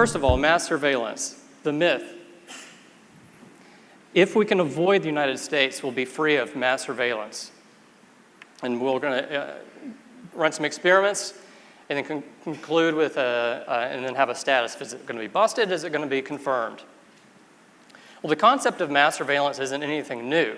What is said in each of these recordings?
First of all, mass surveillance, the myth. If we can avoid the United States, we'll be free of mass surveillance. And we're going to run some experiments and then conclude with and then have a status. Is it going to be busted? Is it going to be confirmed? Well, the concept of mass surveillance isn't anything new.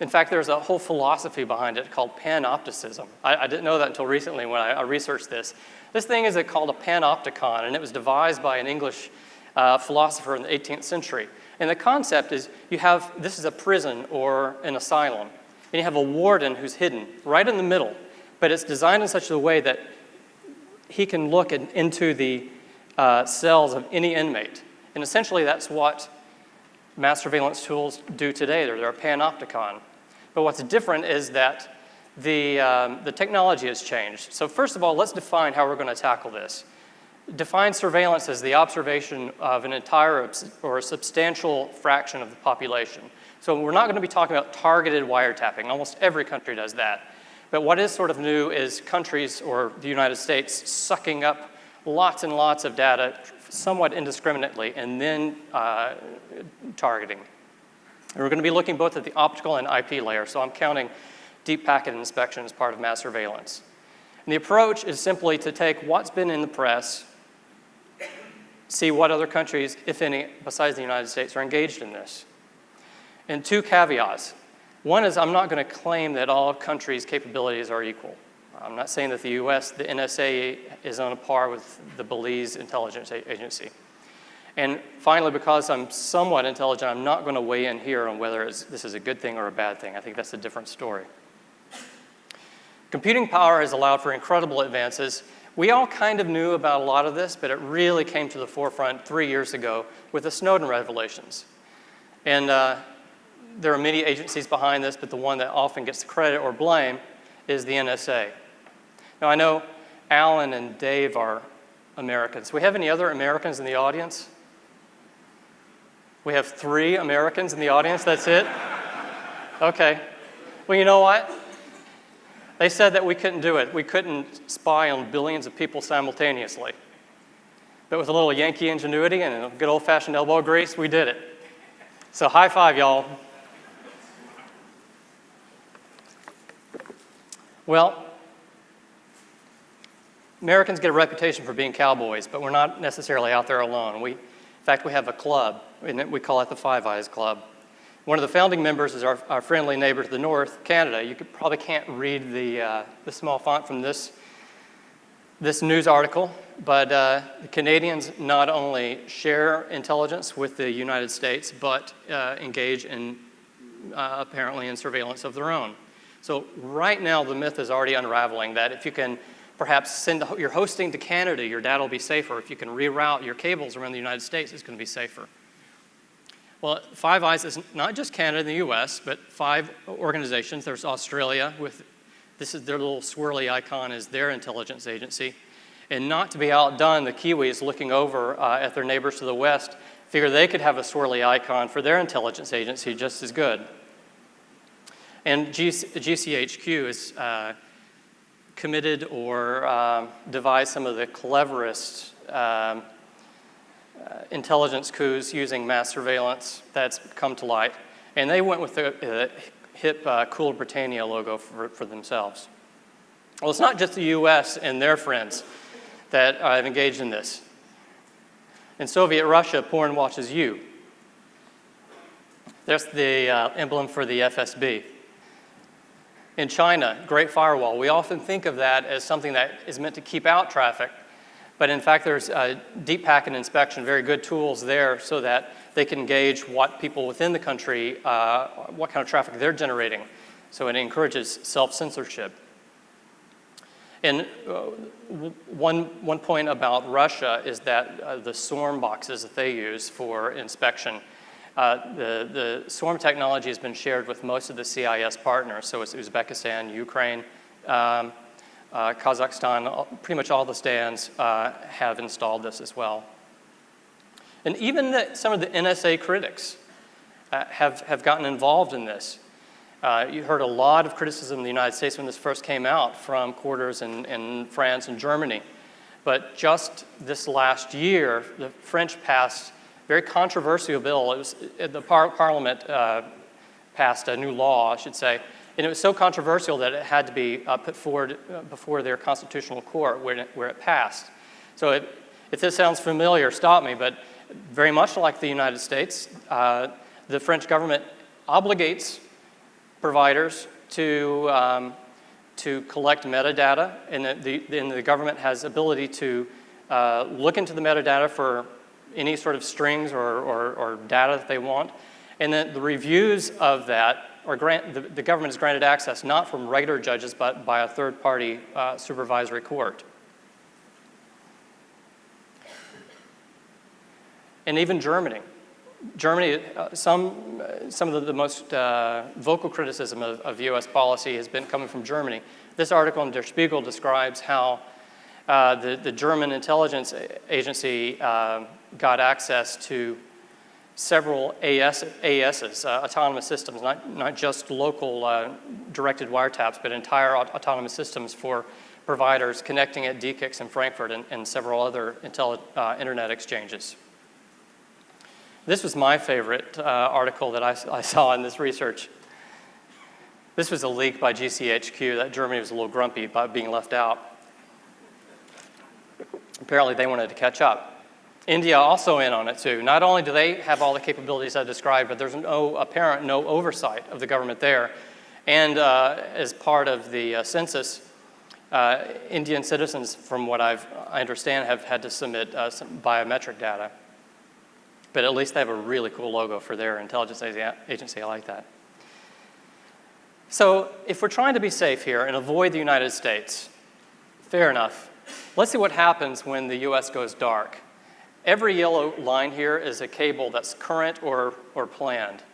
In fact, there's a whole philosophy behind it called panopticism. I didn't know that until recently when I researched this. This thing is called a panopticon, and it was devised by an English philosopher in the 18th century. And the concept is this is a prison or an asylum, and you have a warden who's hidden right in the middle, but it's designed in such a way that he can look into the cells of any inmate. And essentially that's what mass surveillance tools do today. They're a panopticon. But what's different is that the technology has changed. So first of all, let's define how we're going to tackle this. Define surveillance as the observation of an entire or a substantial fraction of the population. So we're not going to be talking about targeted wiretapping. Almost every country does that. But what is sort of new is countries, or the United States, sucking up lots and lots of data somewhat indiscriminately and then targeting. And we're going to be looking both at the optical and IP layer, so I'm counting deep packet inspection as part of mass surveillance. And the approach is simply to take what's been in the press, see what other countries, if any, besides the United States, are engaged in this. And two caveats. One is I'm not going to claim that all countries' capabilities are equal. I'm not saying that the US, the NSA, is on a par with the Belize intelligence agency. And finally, because I'm somewhat intelligent, I'm not going to weigh in here on whether this is a good thing or a bad thing. I think that's a different story. Computing power has allowed for incredible advances. We all kind of knew about a lot of this, but it really came to the forefront 3 years ago with the Snowden revelations. And there are many agencies behind this, but the one that often gets the credit or blame is the NSA. Now, I know Alan and Dave are Americans. Do we have any other Americans in the audience? We have 3 Americans in the audience, that's it? Okay. Well, you know what? They said that we couldn't do it. We couldn't spy on billions of people simultaneously. But with a little Yankee ingenuity and a good old-fashioned elbow grease, we did it. So high five, y'all. Well, Americans get a reputation for being cowboys, but we're not necessarily out there alone. In fact, we have a club, and we call it the Five Eyes Club. One of the founding members is our friendly neighbor to the north, Canada. You probably can't read the small font from this news article, but the Canadians not only share intelligence with the United States, but engage in, apparently, in surveillance of their own. So right now, the myth is already unraveling that if you can perhaps send your hosting to Canada, your data will be safer. If you can reroute your cables around the United States, it's going to be safer. Well, Five Eyes is not just Canada and the US, but 5 organizations. There's Australia this is their little swirly icon is their intelligence agency. And not to be outdone, the Kiwis looking over at their neighbors to the west figure they could have a swirly icon for their intelligence agency just as good. And GCHQ is committed or devised some of the cleverest intelligence coups using mass surveillance that's come to light. And they went with the hip Cool Britannia logo for themselves. Well, it's not just the US and their friends that have engaged in this. In Soviet Russia, porn watches you. There's the emblem for the FSB. In China, Great Firewall, we often think of that as something that is meant to keep out traffic. But in fact, there's deep packet inspection, very good tools there so that they can gauge what people within the country, what kind of traffic they're generating. So it encourages self-censorship. And one point about Russia is that the SORM boxes that they use for inspection, the SORM technology has been shared with most of the CIS partners. So it's Uzbekistan, Ukraine, Kazakhstan, pretty much all the stands have installed this as well. And even some of the NSA critics have gotten involved in this. You heard a lot of criticism in the United States when this first came out from quarters in France and Germany. But just this last year, the French passed a very controversial bill. It was, the Parliament passed a new law, I should say, and it was so controversial that it had to be put forward before their constitutional court where it passed. So if this sounds familiar, stop me, but very much like the United States, the French government obligates providers to collect metadata, and the government has ability to look into the metadata for any sort of strings or data that they want. And then the reviews of that, the government is granted access not from regular judges, but by a third-party supervisory court. And even Germany. Some of the most vocal criticism of US policy has been coming from Germany. This article in Der Spiegel describes how the German intelligence agency got access to several ASs, autonomous systems, not just local directed wiretaps, but entire autonomous systems for providers connecting at DKIX in Frankfurt and several other internet exchanges. This was my favorite article that I saw in this research. This was a leak by GCHQ that Germany was a little grumpy about being left out. Apparently they wanted to catch up. India also in on it too. Not only do they have all the capabilities I described, but there's no oversight of the government there. And as part of the census, Indian citizens, from what I understand, have had to submit some biometric data. But at least they have a really cool logo for their intelligence agency. I like that. So if we're trying to be safe here and avoid the United States, fair enough. Let's see what happens when the US goes dark. Every yellow line here is a cable that's current or planned.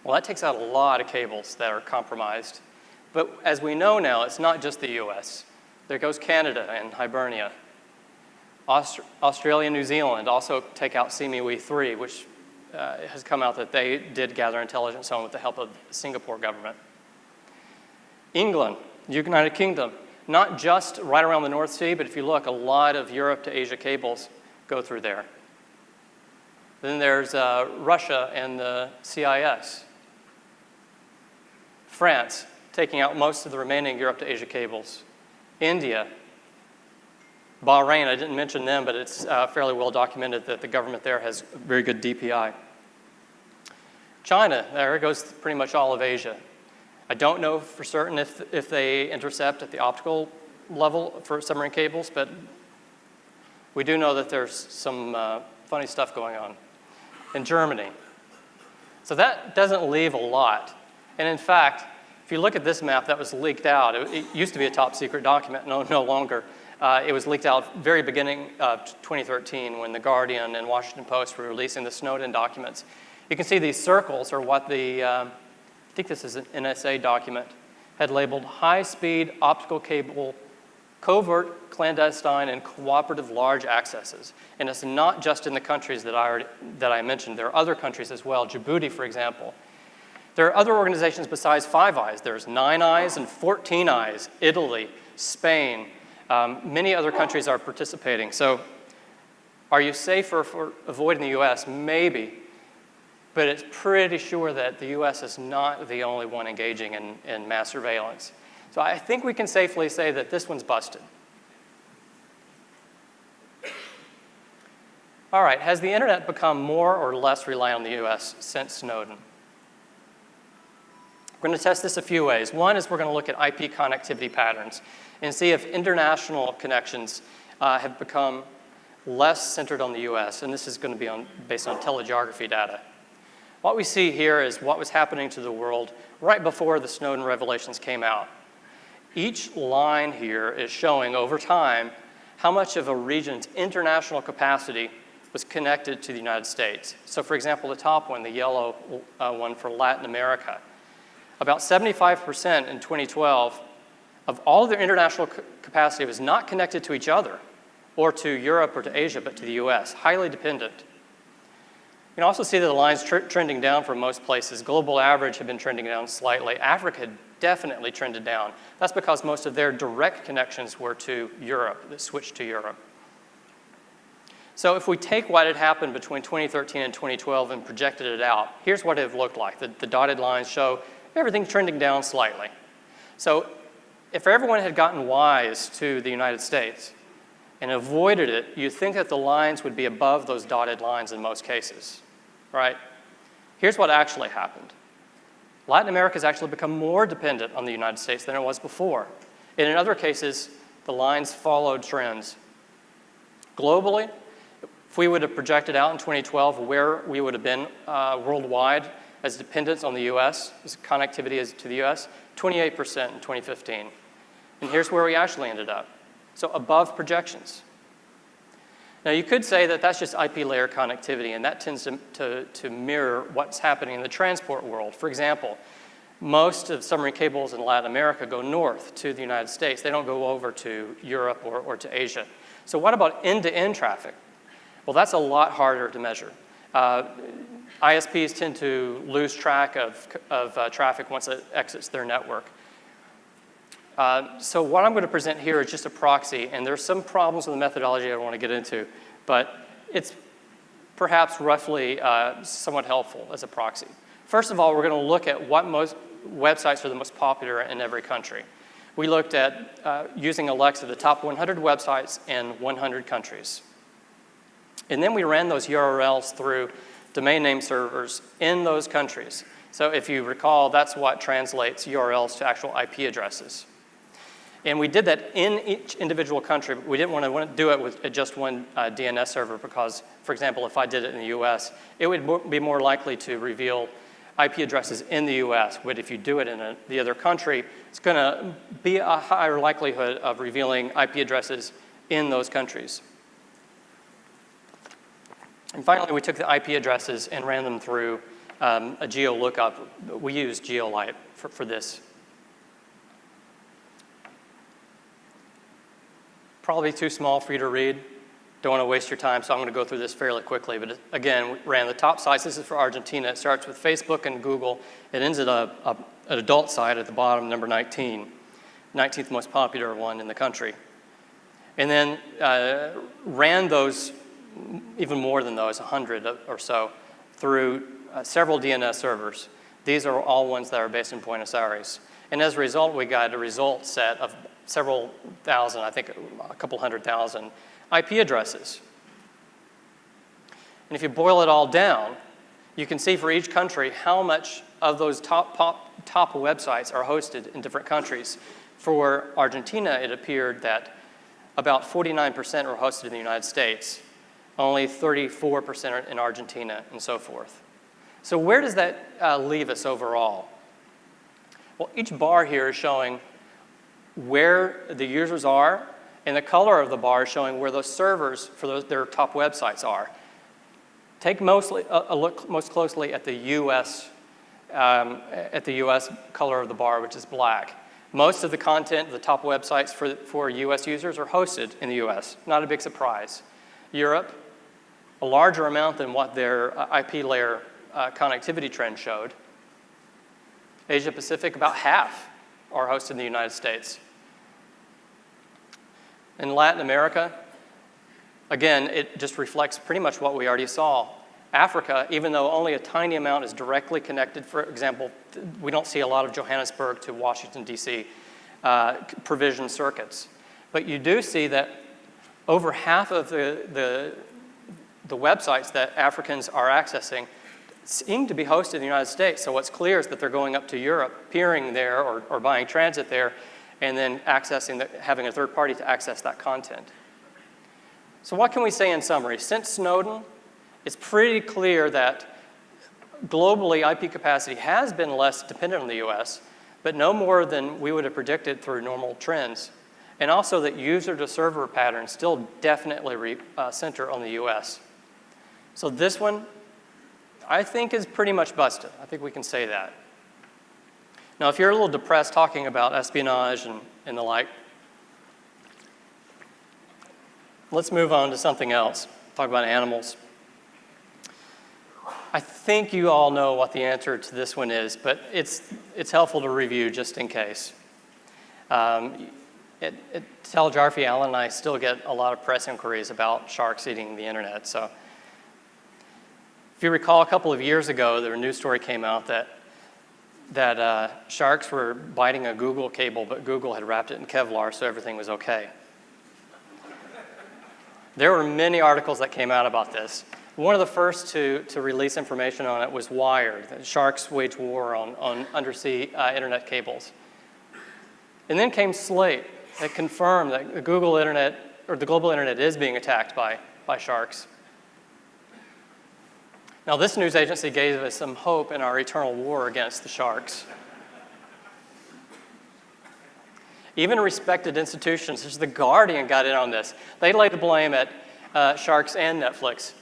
Well, that takes out a lot of cables that are compromised. But as we know now, it's not just the US. There goes Canada and Hibernia. Australia and New Zealand also take out CMEWE 3, which has come out that they did gather intelligence on with the help of the Singapore government. England, United Kingdom, not just right around the North Sea, but if you look, a lot of Europe to Asia cables go through there. Then there's Russia and the CIS. France, taking out most of the remaining Europe to Asia cables. India. Bahrain, I didn't mention them, but it's fairly well documented that the government there has very good DPI. China, there goes pretty much all of Asia. I don't know for certain if they intercept at the optical level for submarine cables, but we do know that there's some funny stuff going on. In Germany. So that doesn't leave a lot. And in fact, if you look at this map that was leaked out, it used to be a top secret document, no longer. It was leaked out very beginning of 2013 when The Guardian and Washington Post were releasing the Snowden documents. You can see these circles are what the, I think this is an NSA document, had labeled high-speed optical cable, covert, clandestine, and cooperative large accesses. And it's not just in the countries that I mentioned. There are other countries as well, Djibouti, for example. There are other organizations besides Five Eyes. There's 9 Eyes and 14 Eyes, Italy, Spain. Many other countries are participating. So are you safer for avoiding the US? Maybe. But it's pretty sure that the US is not the only one engaging in mass surveillance. So I think we can safely say that this one's busted. All right, has the internet become more or less reliant on the US since Snowden? We're going to test this a few ways. One is we're going to look at IP connectivity patterns and see if international connections have become less centered on the US, and this is going to be based on telegeography data. What we see here is what was happening to the world right before the Snowden revelations came out. Each line here is showing over time how much of a region's international capacity was connected to the United States. So for example, the top one, the yellow one for Latin America, about 75% in 2012 of all of their international capacity was not connected to each other or to Europe or to Asia, but to the US, highly dependent. You can also see that the line's trending down for most places. Global average had been trending down slightly. Africa had definitely trended down. That's because most of their direct connections were to Europe, that switched to Europe. So if we take what had happened between 2013 and 2012 and projected it out, here's what it looked like. The dotted lines show everything trending down slightly. So if everyone had gotten wise to the United States and avoided it, you'd think that the lines would be above those dotted lines in most cases, right? Here's what actually happened. Latin America has actually become more dependent on the United States than it was before. And in other cases, the lines followed trends. Globally, if we would have projected out in 2012 where we would have been worldwide as dependence on the US, as connectivity to the US, 28% in 2015. And here's where we actually ended up. So above projections. Now you could say that that's just IP layer connectivity, and that tends to mirror what's happening in the transport world. For example, most of submarine cables in Latin America go north to the United States. They don't go over to Europe or to Asia. So what about end-to-end traffic? Well, that's a lot harder to measure. ISPs tend to lose track of traffic once it exits their network. So what I'm going to present here is just a proxy, and there's some problems with the methodology I don't want to get into, but it's perhaps roughly somewhat helpful as a proxy. First of all, we're going to look at what most websites are the most popular in every country. We looked at, using Alexa, the top 100 websites in 100 countries. And then we ran those URLs through domain name servers in those countries. So if you recall, that's what translates URLs to actual IP addresses. And we did that in each individual country. We didn't want to do it with just one DNS server because, for example, if I did it in the US, it would be more likely to reveal IP addresses in the US. But if you do it in the other country, it's going to be a higher likelihood of revealing IP addresses in those countries. And finally, we took the IP addresses and ran them through a geo lookup. We used GeoLite for this. Probably too small for you to read. Don't want to waste your time, so I'm going to go through this fairly quickly. But again, we ran the top sites. This is for Argentina. It starts with Facebook and Google. It ends at an adult site at the bottom, number 19, 19th most popular one in the country. And then ran those, even more than those, 100 or so, through several DNS servers. These are all ones that are based in Buenos Aires. And as a result, we got a result set of several thousand, I think a couple 100,000 IP addresses. And if you boil it all down, you can see for each country how much of those top websites are hosted in different countries. For Argentina, it appeared that about 49% were hosted in the United States, only 34% are in Argentina, and so forth. So where does that leave us overall? Well, each bar here is showing where the users are, and the color of the bar is showing where those servers for their top websites are. Take a look most closely at the US color of the bar, which is black. Most of the content of the top websites for US users are hosted in the US. Not a big surprise. Europe, a larger amount than what their IP layer connectivity trend showed. Asia Pacific, about half are hosted in the United States. In Latin America, again, it just reflects pretty much what we already saw. Africa, even though only a tiny amount is directly connected, for example, we don't see a lot of Johannesburg to Washington, D.C. Provision circuits. But you do see that over half of the websites that Africans are accessing seem to be hosted in the United States. So what's clear is that they're going up to Europe, peering there or buying transit there, and then having a third party to access that content. So what can we say in summary? Since Snowden, it's pretty clear that globally IP capacity has been less dependent on the US, but no more than we would have predicted through normal trends. And also that user-to-server patterns still definitely center on the US. So this one, I think, is pretty much busted. I think we can say that. Now, if you're a little depressed talking about espionage and the like, let's move on to something else. Talk about animals. I think you all know what the answer to this one is, but it's helpful to review just in case. At Jarfi, Alan and I still get a lot of press inquiries about sharks eating the internet. So if you recall, a couple of years ago, a news story came out that sharks were biting a Google cable, but Google had wrapped it in Kevlar, so everything was okay. There were many articles that came out about this. One of the first to release information on it was Wired, that sharks wage war on undersea internet cables. And then came Slate that confirmed that the Google internet, or the global internet, is being attacked by sharks. Now, this news agency gave us some hope in our eternal war against the sharks. Even respected institutions, such as The Guardian, got in on this. They laid the blame at sharks and Netflix.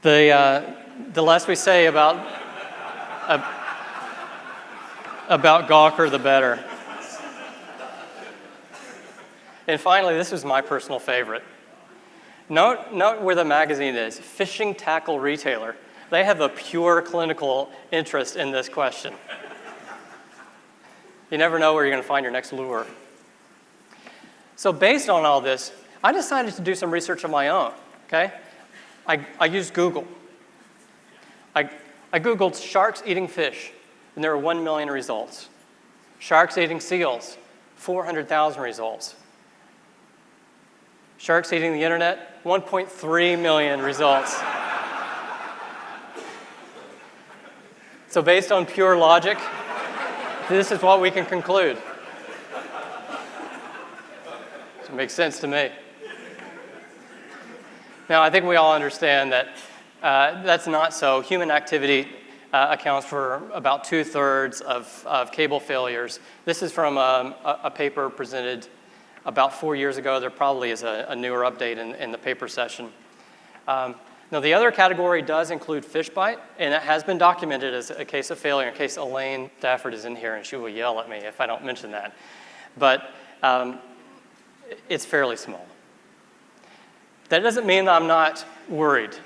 The less we say about Gawker, the better. And finally, this was my personal favorite. Note where the magazine is, Fishing Tackle Retailer. They have a pure clinical interest in this question. You never know where you're going to find your next lure. So based on all this, I decided to do some research of my own, okay? I used Google. I Googled sharks eating fish, and there were 1 million results. Sharks eating seals, 400,000 results. Sharks eating the internet, 1.3 million results. So based on pure logic, this is what we can conclude. So it makes sense to me. Now, I think we all understand that that's not so. Human activity accounts for about 2/3 of cable failures. This is from a paper presented about 4 years ago. There probably is a newer update in the paper session. Now, the other category does include fish bite, and it has been documented as a case of failure, in case Elaine Stafford is in here, and she will yell at me if I don't mention that. But it's fairly small. That doesn't mean that I'm not worried.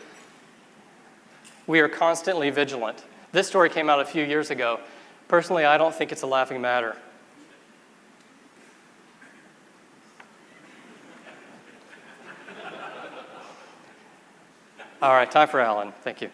We are constantly vigilant. This story came out a few years ago. Personally, I don't think it's a laughing matter. All right, time for Alan. Thank you.